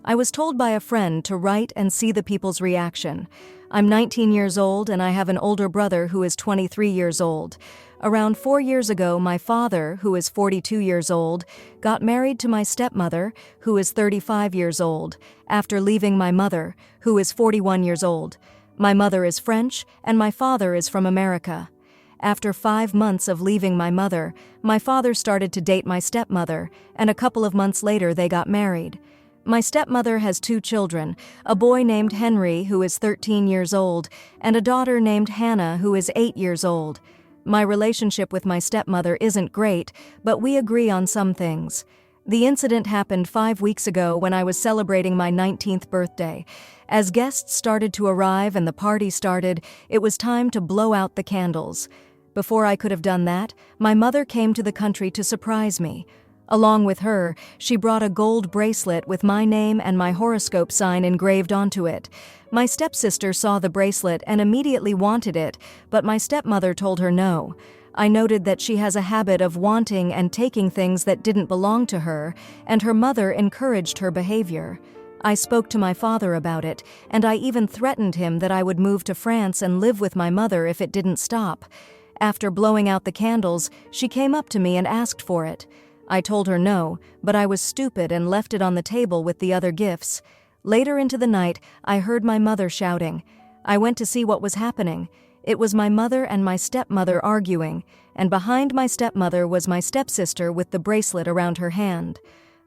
I was told by a friend to write and see the people's reaction. I'm 19 years old and I have an older brother who is 23 years old. Around 4 years ago, my father, who is 42 years old, got married to my stepmother, who is 35 years old, after leaving my mother, who is 41 years old. My mother is French and my father is from America. After 5 months of leaving my mother, my father started to date my stepmother, and a couple of months later they got married. My stepmother has 2 children, a boy named Henry, who is 13 years old, and a daughter named Hannah, who is 8 years old. My relationship with my stepmother isn't great, but we agree on some things. The incident happened 5 weeks ago when I was celebrating my 19th birthday. As guests started to arrive and the party started, it was time to blow out the candles. Before I could have done that, my mother came to the country to surprise me. Along with her, she brought a gold bracelet with my name and my horoscope sign engraved onto it. My stepsister saw the bracelet and immediately wanted it, but my stepmother told her no. I noted that she has a habit of wanting and taking things that didn't belong to her, and her mother encouraged her behavior. I spoke to my father about it, and I even threatened him that I would move to France and live with my mother if it didn't stop. After blowing out the candles, she came up to me and asked for it. I told her no, but I was stupid and left it on the table with the other gifts. Later into the night, I heard my mother shouting. I went to see what was happening. It was my mother and my stepmother arguing, and behind my stepmother was my stepsister with the bracelet around her hand.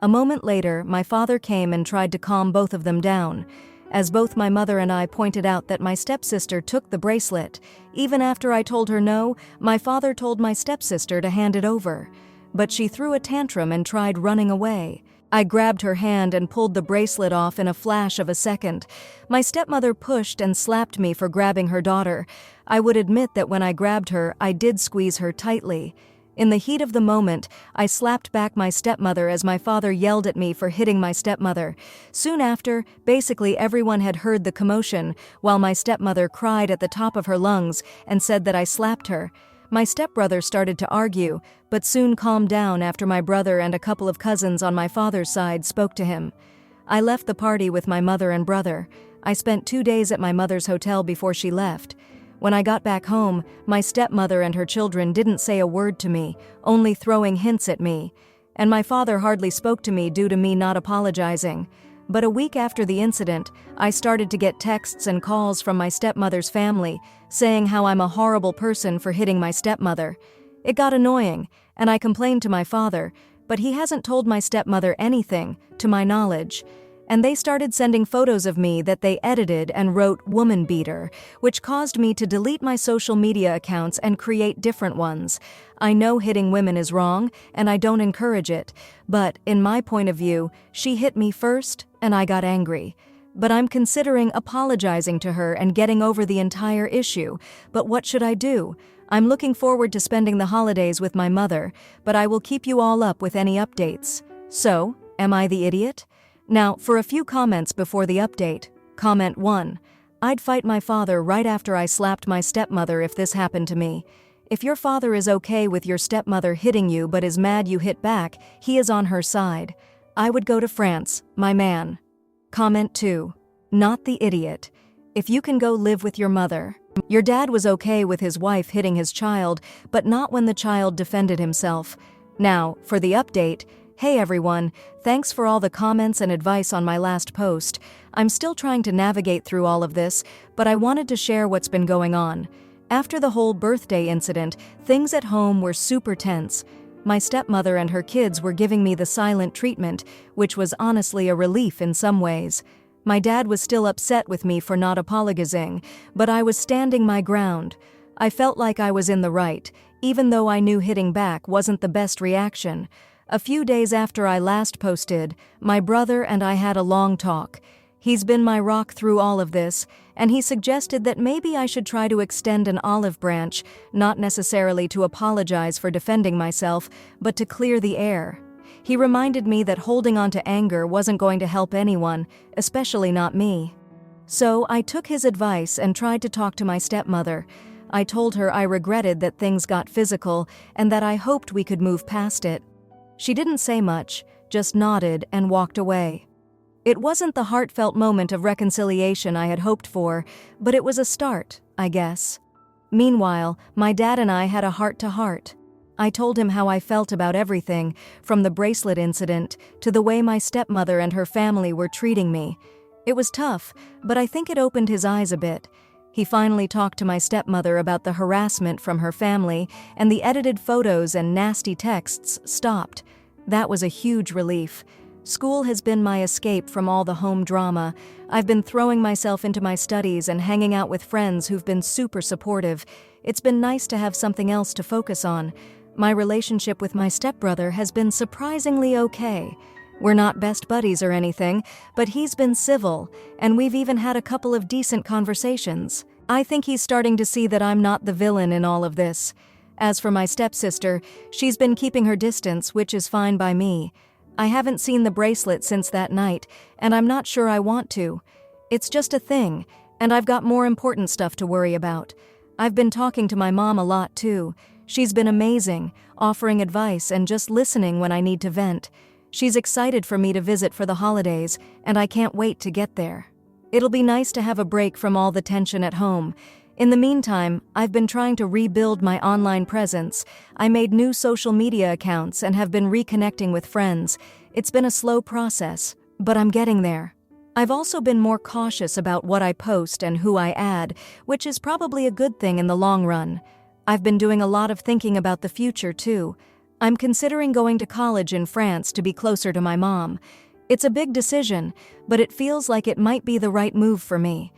A moment later, my father came and tried to calm both of them down. As both my mother and I pointed out that my stepsister took the bracelet, even after I told her no, my father told my stepsister to hand it over. But she threw a tantrum and tried running away. I grabbed her hand and pulled the bracelet off in a flash of a second. My stepmother pushed and slapped me for grabbing her daughter. I would admit that when I grabbed her, I did squeeze her tightly. In the heat of the moment, I slapped back my stepmother as my father yelled at me for hitting my stepmother. Soon after, basically everyone had heard the commotion, while my stepmother cried at the top of her lungs and said that I slapped her. My stepbrother started to argue, but soon calmed down after my brother and a couple of cousins on my father's side spoke to him. I left the party with my mother and brother. I spent 2 days at my mother's hotel before she left. When I got back home, my stepmother and her children didn't say a word to me, only throwing hints at me. And my father hardly spoke to me due to me not apologizing. But a week after the incident, I started to get texts and calls from my stepmother's family, saying how I'm a horrible person for hitting my stepmother. It got annoying, and I complained to my father, but he hasn't told my stepmother anything, to my knowledge. And they started sending photos of me that they edited and wrote "woman beater," which caused me to delete my social media accounts and create different ones. I know hitting women is wrong, and I don't encourage it, but, in my point of view, she hit me first, and I got angry. But I'm considering apologizing to her and getting over the entire issue. But what should I do? I'm looking forward to spending the holidays with my mother, but I will keep you all up with any updates. So, am I the idiot? Now, for a few comments before the update. Comment 1. I'd fight my father right after I slapped my stepmother if this happened to me. If your father is okay with your stepmother hitting you but is mad you hit back, he is on her side. I would go to France, my man. Comment 2. Not the idiot. If you can go live with your mother. Your dad was okay with his wife hitting his child, but not when the child defended himself. Now, for the update. Hey everyone, thanks for all the comments and advice on my last post. I'm still trying to navigate through all of this, but I wanted to share what's been going on. After the whole birthday incident, things at home were super tense. My stepmother and her kids were giving me the silent treatment, which was honestly a relief in some ways. My dad was still upset with me for not apologizing, but I was standing my ground. I felt like I was in the right, even though I knew hitting back wasn't the best reaction. A few days after I last posted, my brother and I had a long talk. He's been my rock through all of this, and he suggested that maybe I should try to extend an olive branch, not necessarily to apologize for defending myself, but to clear the air. He reminded me that holding on to anger wasn't going to help anyone, especially not me. So I took his advice and tried to talk to my stepmother. I told her I regretted that things got physical and that I hoped we could move past it. She didn't say much, just nodded and walked away. It wasn't the heartfelt moment of reconciliation I had hoped for, but it was a start, I guess. Meanwhile, my dad and I had a heart-to-heart. I told him how I felt about everything, from the bracelet incident to the way my stepmother and her family were treating me. It was tough, but I think it opened his eyes a bit. He finally talked to my stepmother about the harassment from her family, and the edited photos and nasty texts stopped. That was a huge relief. School has been my escape from all the home drama. I've been throwing myself into my studies and hanging out with friends who've been super supportive. It's been nice to have something else to focus on. My relationship with my stepbrother has been surprisingly okay. We're not best buddies or anything, but he's been civil, and we've even had a couple of decent conversations. I think he's starting to see that I'm not the villain in all of this. As for my stepsister, she's been keeping her distance, which is fine by me. I haven't seen the bracelet since that night, and I'm not sure I want to. It's just a thing, and I've got more important stuff to worry about. I've been talking to my mom a lot too. She's been amazing, offering advice and just listening when I need to vent. She's excited for me to visit for the holidays, and I can't wait to get there. It'll be nice to have a break from all the tension at home. In the meantime, I've been trying to rebuild my online presence. I made new social media accounts and have been reconnecting with friends. It's been a slow process, but I'm getting there. I've also been more cautious about what I post and who I add, which is probably a good thing in the long run. I've been doing a lot of thinking about the future, too. I'm considering going to college in France to be closer to my mom. It's a big decision, but it feels like it might be the right move for me.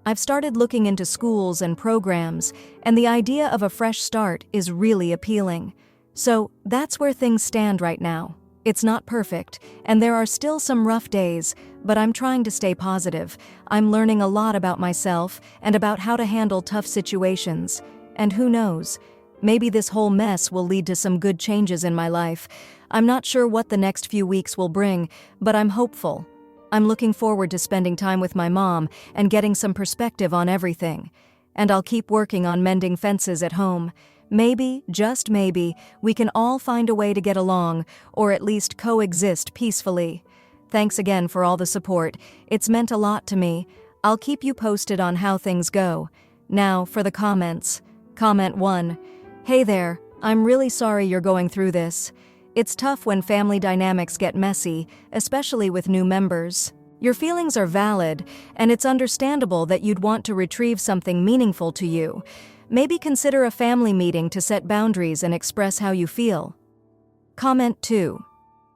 I've started looking into schools and programs, and the idea of a fresh start is really appealing. So that's where things stand right now. It's not perfect, and there are still some rough days, but I'm trying to stay positive. I'm learning a lot about myself and about how to handle tough situations. And who knows, maybe this whole mess will lead to some good changes in my life. I'm not sure what the next few weeks will bring, but I'm hopeful. I'm looking forward to spending time with my mom and getting some perspective on everything. And I'll keep working on mending fences at home. Maybe, just maybe, we can all find a way to get along, or at least coexist peacefully. Thanks again for all the support. It's meant a lot to me. I'll keep you posted on how things go. Now, for the comments. Comment 1. Hey there, I'm really sorry you're going through this. It's tough when family dynamics get messy, especially with new members. Your feelings are valid, and it's understandable that you'd want to retrieve something meaningful to you. Maybe consider a family meeting to set boundaries and express how you feel. Comment 2.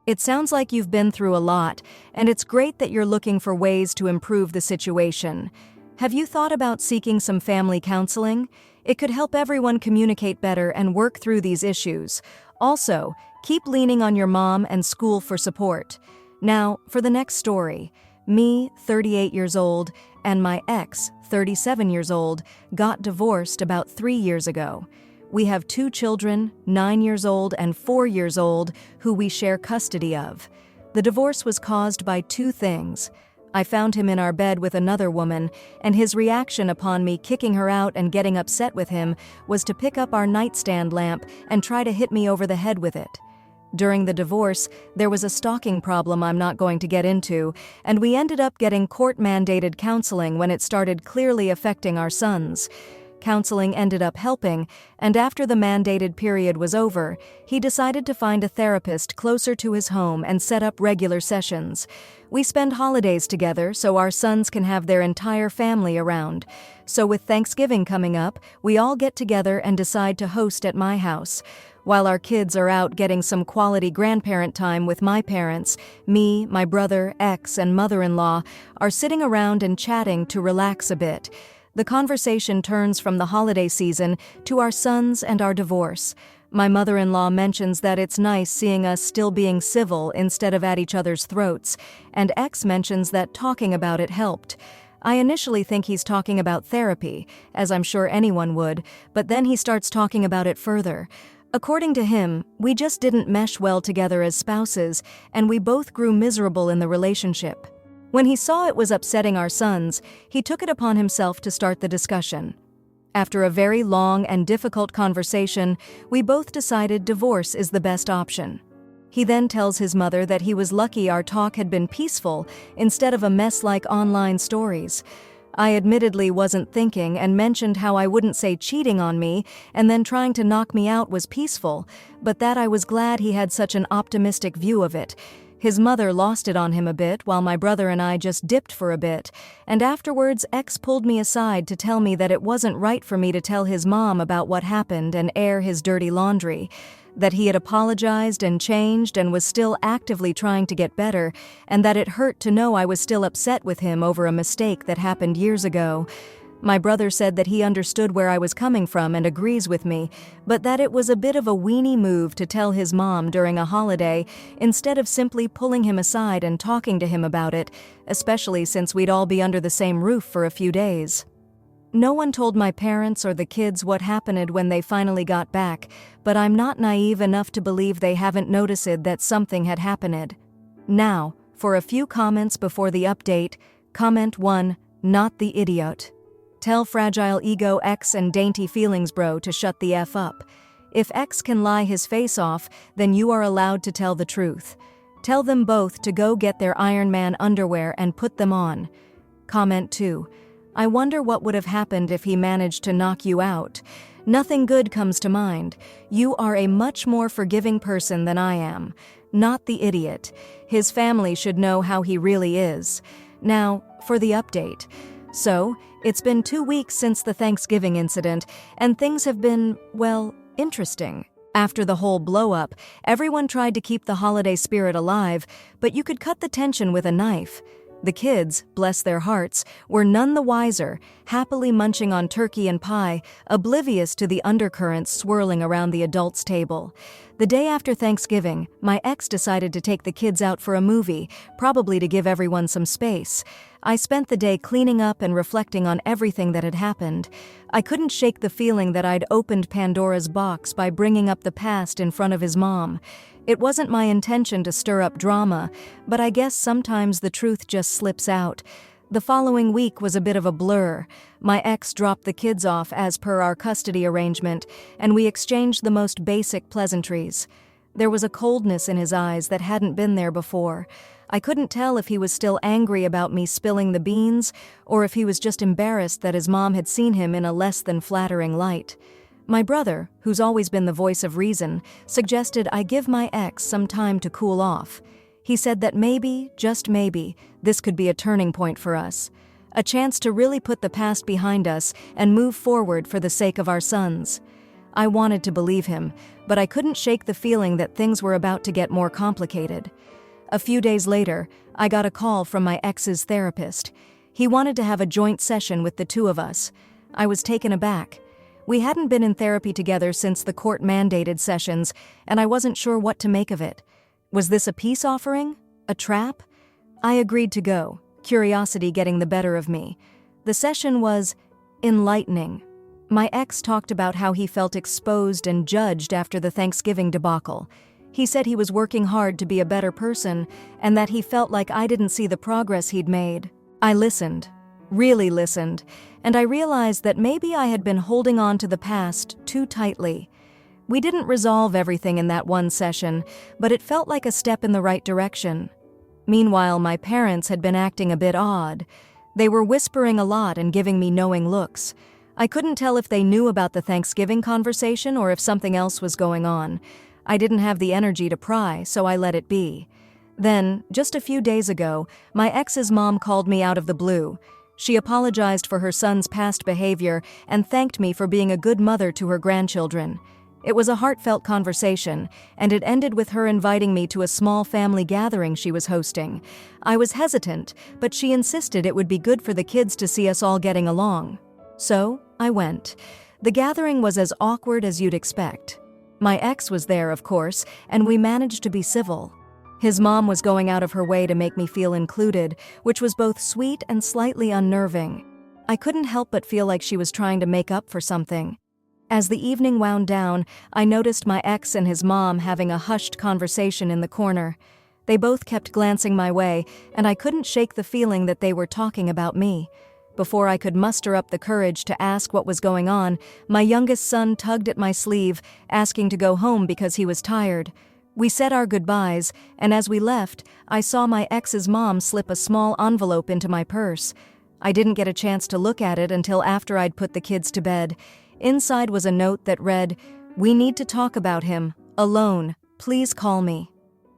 It sounds like you've been through a lot, and it's great that you're looking for ways to improve the situation. Have you thought about seeking some family counseling? It could help everyone communicate better and work through these issues. Also, keep leaning on your mom and school for support. Now, for the next story. Me, 38 years old, and my ex, 37 years old, got divorced about 3 years ago. We have 2 children, 9 years old and 4 years old, who we share custody of. The divorce was caused by 2 things. I found him in our bed with another woman, and his reaction upon me kicking her out and getting upset with him was to pick up our nightstand lamp and try to hit me over the head with it. During the divorce, there was a stalking problem I'm not going to get into, and we ended up getting court-mandated counseling when it started clearly affecting our sons. Counseling ended up helping, and after the mandated period was over, he decided to find a therapist closer to his home and set up regular sessions. We spend holidays together so our sons can have their entire family around. So with Thanksgiving coming up, we all get together and decide to host at my house. While our kids are out getting some quality grandparent time with my parents, me, my brother, ex, and mother-in-law are sitting around and chatting to relax a bit. The conversation turns from the holiday season to our sons and our divorce. My mother-in-law mentions that it's nice seeing us still being civil instead of at each other's throats, and ex mentions that talking about it helped. I initially think he's talking about therapy, as I'm sure anyone would, but then he starts talking about it further. According to him, we just didn't mesh well together as spouses, and we both grew miserable in the relationship. When he saw it was upsetting our sons, he took it upon himself to start the discussion. After a very long and difficult conversation, we both decided divorce is the best option. He then tells his mother that he was lucky our talk had been peaceful instead of a mess like online stories. I admittedly wasn't thinking and mentioned how I wouldn't say cheating on me and then trying to knock me out was peaceful, but that I was glad he had such an optimistic view of it. His mother lost it on him a bit while my brother and I just dipped for a bit, and afterwards X pulled me aside to tell me that it wasn't right for me to tell his mom about what happened and air his dirty laundry, that he had apologized and changed and was still actively trying to get better, and that it hurt to know I was still upset with him over a mistake that happened years ago. My brother said that he understood where I was coming from and agrees with me, but that it was a bit of a weenie move to tell his mom during a holiday instead of simply pulling him aside and talking to him about it, especially since we'd all be under the same roof for a few days. No one told my parents or the kids what happened when they finally got back, but I'm not naive enough to believe they haven't noticed that something had happened. Now, for a few comments before the update. Comment 1, not the idiot. Tell fragile ego X and dainty feelings bro to shut the F up. If X can lie his face off, then you are allowed to tell the truth. Tell them both to go get their Iron Man underwear and put them on. Comment 2. I wonder what would have happened if he managed to knock you out. Nothing good comes to mind. You are a much more forgiving person than I am. Not the idiot. His family should know how he really is. Now, for the update. So, it's been 2 weeks since the Thanksgiving incident, and things have been, well, interesting. After the whole blow-up, everyone tried to keep the holiday spirit alive, but you could cut the tension with a knife. The kids, bless their hearts, were none the wiser, happily munching on turkey and pie, oblivious to the undercurrents swirling around the adults' table. The day after Thanksgiving, my ex decided to take the kids out for a movie, probably to give everyone some space. I spent the day cleaning up and reflecting on everything that had happened. I couldn't shake the feeling that I'd opened Pandora's box by bringing up the past in front of his mom. It wasn't my intention to stir up drama, but I guess sometimes the truth just slips out. The following week was a bit of a blur. My ex dropped the kids off as per our custody arrangement, and we exchanged the most basic pleasantries. There was a coldness in his eyes that hadn't been there before. I couldn't tell if he was still angry about me spilling the beans, or if he was just embarrassed that his mom had seen him in a less than flattering light. My brother, who's always been the voice of reason, suggested I give my ex some time to cool off. He said that maybe, just maybe, this could be a turning point for us. A chance to really put the past behind us and move forward for the sake of our sons. I wanted to believe him, but I couldn't shake the feeling that things were about to get more complicated. A few days later, I got a call from my ex's therapist. He wanted to have a joint session with the two of us. I was taken aback. We hadn't been in therapy together since the court-mandated sessions, and I wasn't sure what to make of it. Was this a peace offering? A trap? I agreed to go, curiosity getting the better of me. The session was enlightening. My ex talked about how he felt exposed and judged after the Thanksgiving debacle. He said he was working hard to be a better person, and that he felt like I didn't see the progress he'd made. I listened. Really listened, and I realized that maybe I had been holding on to the past too tightly. We didn't resolve everything in that one session, but it felt like a step in the right direction. Meanwhile, my parents had been acting a bit odd. They were whispering a lot and giving me knowing looks. I couldn't tell if they knew about the Thanksgiving conversation or if something else was going on. I didn't have the energy to pry, so I let it be. Then, just a few days ago, my ex's mom called me out of the blue. She apologized for her son's past behavior and thanked me for being a good mother to her grandchildren. It was a heartfelt conversation, and it ended with her inviting me to a small family gathering she was hosting. I was hesitant, but she insisted it would be good for the kids to see us all getting along. So, I went. The gathering was as awkward as you'd expect. My ex was there, of course, and we managed to be civil. His mom was going out of her way to make me feel included, which was both sweet and slightly unnerving. I couldn't help but feel like she was trying to make up for something. As the evening wound down, I noticed my ex and his mom having a hushed conversation in the corner. They both kept glancing my way, and I couldn't shake the feeling that they were talking about me. Before I could muster up the courage to ask what was going on, my youngest son tugged at my sleeve, asking to go home because he was tired. We said our goodbyes, and as we left, I saw my ex's mom slip a small envelope into my purse. I didn't get a chance to look at it until after I'd put the kids to bed. Inside was a note that read, "We need to talk about him. Alone. Please call me."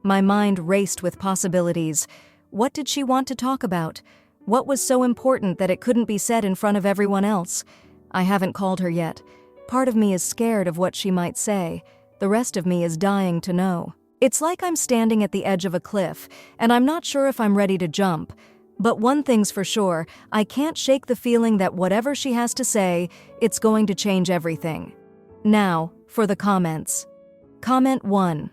My mind raced with possibilities. What did she want to talk about? What was so important that it couldn't be said in front of everyone else? I haven't called her yet. Part of me is scared of what she might say. The rest of me is dying to know. It's like I'm standing at the edge of a cliff, and I'm not sure if I'm ready to jump. But one thing's for sure, I can't shake the feeling that whatever she has to say, it's going to change everything. Now, for the comments. Comment 1.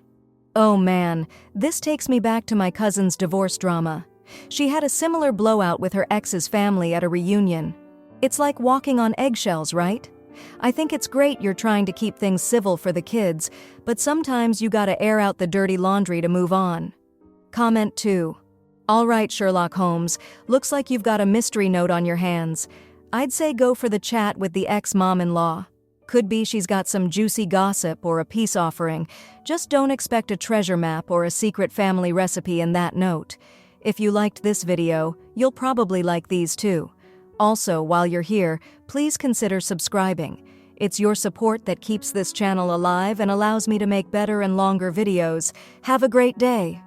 Oh man, this takes me back to my cousin's divorce drama. She had a similar blowout with her ex's family at a reunion. It's like walking on eggshells, right? I think it's great you're trying to keep things civil for the kids, but sometimes you gotta air out the dirty laundry to move on. Comment 2. All right, Sherlock Holmes, looks like you've got a mystery note on your hands. I'd say go for the chat with the ex-mom-in-law. Could be she's got some juicy gossip or a peace offering. Just don't expect a treasure map or a secret family recipe in that note. If you liked this video, you'll probably like these too. Also, while you're here, please consider subscribing. It's your support that keeps this channel alive and allows me to make better and longer videos. Have a great day.